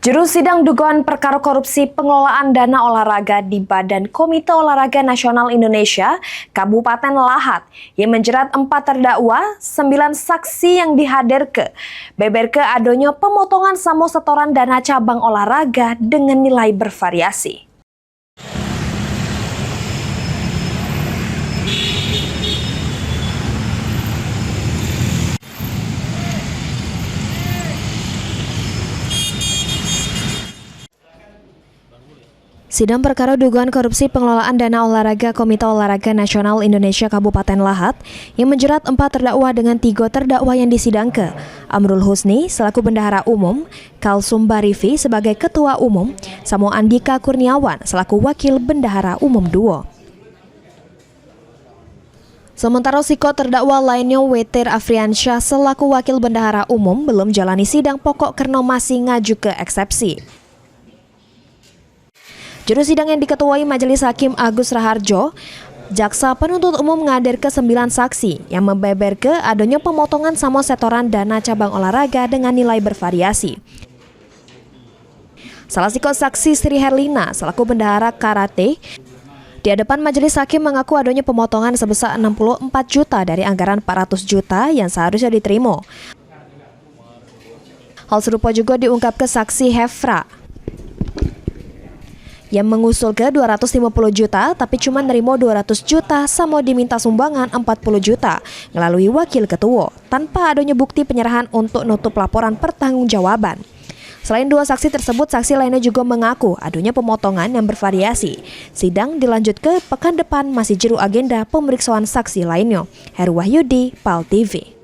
Juru sidang dugaan perkara korupsi pengelolaan dana olahraga di Badan Komite Olahraga Nasional Indonesia, Kabupaten Lahat, yang menjerat 4 terdakwa, 9 saksi yang dihadirke, beberke adanya pemotongan samo setoran dana cabang olahraga dengan nilai bervariasi. Sidang perkara dugaan korupsi pengelolaan dana olahraga Komite Olahraga Nasional Indonesia Kabupaten Lahat yang menjerat 4 terdakwa dengan 3 terdakwa yang disidangke, Amrul Husni selaku Bendahara Umum, Kalsum Barifi sebagai Ketua Umum, Samo Andika Kurniawan selaku Wakil Bendahara Umum 2. Sementara siko terdakwa lainnya Wetir Afriansyah selaku Wakil Bendahara Umum belum jalani sidang pokok karena masih ngaju ke eksepsi. Juru sidang yang diketuai Majelis Hakim Agus Raharjo, jaksa penuntut umum ngadir ke 9 saksi yang membeberke adanya pemotongan samo setoran dana cabang olahraga dengan nilai bervariasi. Salah siko saksi Sri Herlina selaku bendahara karate di hadapan Majelis Hakim mengaku adanya pemotongan sebesar 64 juta dari anggaran 400 juta yang seharusnya diterima. Hal serupa juga diungkap ke saksi Hefra yang mengusul ke 250 juta tapi cuma nerimo 200 juta sama diminta sumbangan 40 juta melalui wakil ketua tanpa adanya bukti penyerahan untuk nutup laporan pertanggungjawaban. Selain 2 saksi tersebut, saksi lainnya juga mengaku adanya pemotongan yang bervariasi. Sidang dilanjut ke pekan depan masih jeru agenda pemeriksaan saksi lainnya. Heru Wahyudi, PAL TV.